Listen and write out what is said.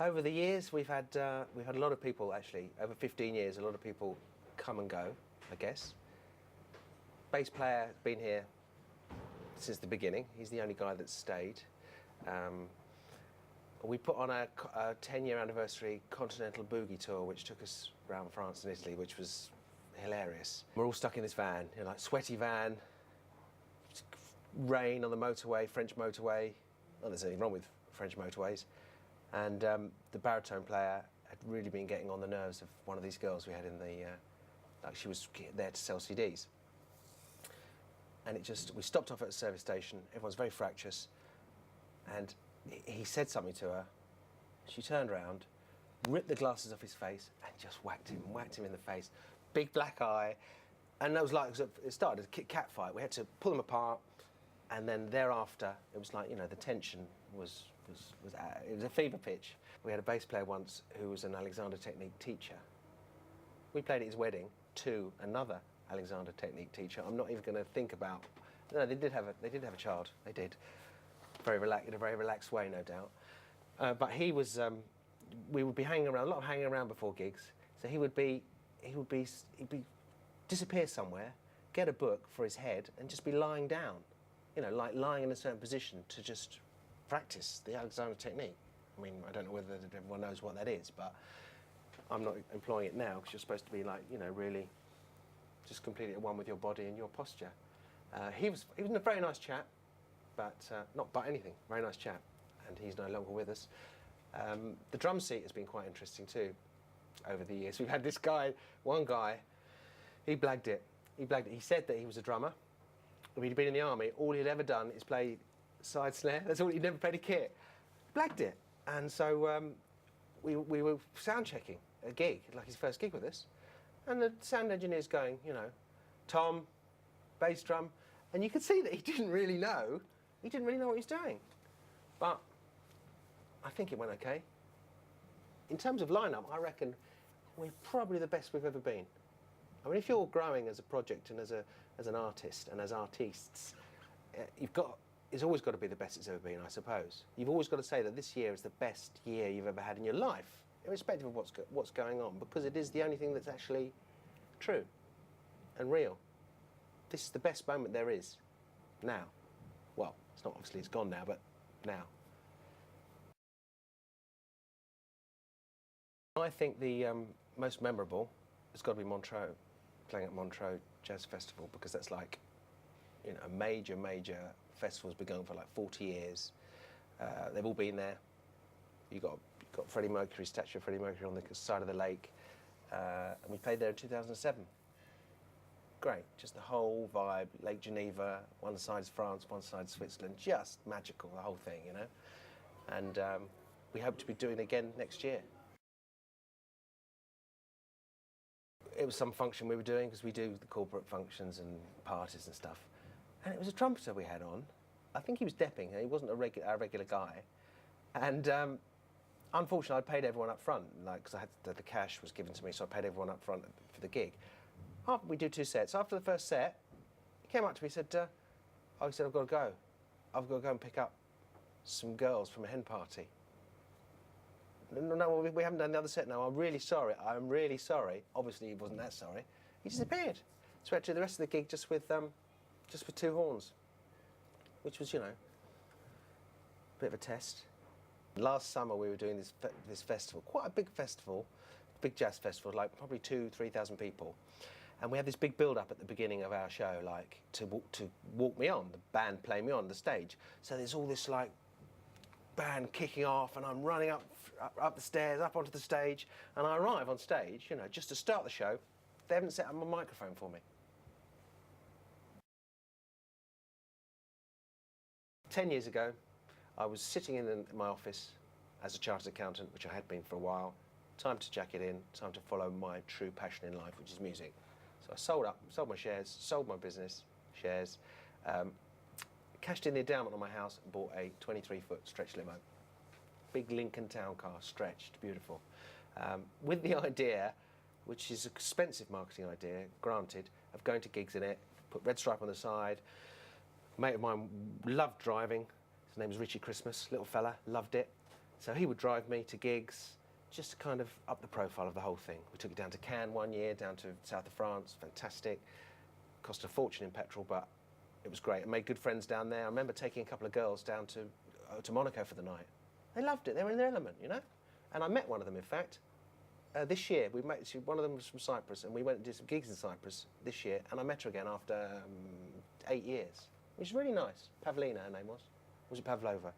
Over the years, we've had a lot of people, actually, over 15 years, a lot of people come and go, I guess. Bass player, been here since the beginning. He's the only guy that's stayed. We put on a 10-year anniversary Continental Boogie tour, which took us around France and Italy, which was hilarious. We're all stuck in this van, you know, like sweaty van, rain on the motorway, French motorway. Well, there's anything wrong with French motorways. And the baritone player had really been getting on the nerves of one of these girls we had in the, like she was there to sell CDs. And we stopped off at a service station, everyone's very fractious, and he said something to her. She turned around, ripped the glasses off his face, and just whacked him in the face. Big black eye, and it was like, it started a cat fight. We had to pull them apart, and then thereafter, it was like, you know, the tension was it was a fever pitch. We had a bass player once who was an Alexander Technique teacher. We played at his wedding to another Alexander Technique teacher. I'm not even going to think about. No, they did have a child. They did, in a very relaxed way, no doubt. But he was. We would be hanging around, a lot of hanging around before gigs. So he would disappear somewhere, get a book for his head, and just be lying down. You know, like lying in a certain position to just practice the Alexander Technique. I mean, I don't know whether everyone knows what that is, but I'm not employing it now because you're supposed to be like, you know, really just completely at one with your body and your posture. He was a very nice chap, but not but anything, very nice chap, and he's no longer with us. The drum seat has been quite interesting too over the years. We've had this guy, one guy, he blagged it. He said that he was a drummer. He'd been in the army. All he'd ever done is play side snare. That's all. He'd never played a kit. Blagged it. And so we were sound checking a gig, like his first gig with us. And the sound engineer's going, you know, tom, bass drum. And you could see that he didn't really know. He didn't really know what he was doing. But I think it went okay. In terms of lineup, I reckon we're probably the best we've ever been. I mean, if you're growing as a project and as an artist and as artists, it's always got to be the best it's ever been, I suppose. You've always got to say that this year is the best year you've ever had in your life, irrespective of what's going on, because it is the only thing that's actually true and real. This is the best moment there is, now. Well, it's not, obviously it's gone now, but now. I think the most memorable has got to be Montreux, playing at Montreux Jazz Festival, because that's like, you know, a major festival's been going for like 40 years. They've all been there. You've got Freddie Mercury, statue of Freddie Mercury on the side of the lake. And we played there in 2007. Great, just the whole vibe, Lake Geneva, one side's France, one side's Switzerland, just magical, the whole thing, you know. And we hope to be doing it again next year. It was some function we were doing, because we do the corporate functions and parties and stuff. And it was a trumpeter we had on. I think he was depping, he wasn't a regular guy. And unfortunately, I'd paid everyone up front, like, because I had the cash was given to me, so I paid everyone up front for the gig. We do 2 sets. After the first set, he came up to me and said, I've got to go. I've got to go and pick up some girls from a hen party. No, we haven't done the other set now. I'm really sorry. Obviously, he wasn't that sorry. He disappeared. So we had to do the rest of the gig just with 2 horns, which was, you know, a bit of a test. Last summer we were doing this festival, quite a big festival, big jazz festival, like probably 2,000-3,000 people. And we had this big build-up at the beginning of our show, like to walk me on, the band playing me on the stage. So there's all this like band kicking off, and I'm running up the stairs, up onto the stage, and I arrive on stage, you know, just to start the show. They haven't set up a microphone for me. 10 years ago, I was sitting in my office as a chartered accountant, which I had been for a while. Time to jack it in, time to follow my true passion in life, which is music. So I sold my shares, sold my business shares, cashed in the endowment on my house and bought a 23-foot stretch limo. Big Lincoln Town car, stretched, beautiful. With the idea, which is an expensive marketing idea, granted, of going to gigs in it, put red stripe on the side. A mate of mine loved driving. His name was Richie Christmas, little fella, loved it. So he would drive me to gigs, just to kind of up the profile of the whole thing. We took it down to Cannes one year, down to south of France, fantastic. Cost a fortune in petrol, but it was great. I made good friends down there. I remember taking a couple of girls down to Monaco for the night. They loved it. They were in their element, you know. And I met one of them, in fact, this year. One of them was from Cyprus, and we went and did some gigs in Cyprus this year. And I met her again after 8 years, which is really nice. Pavlina, her name was. Was it Pavlova?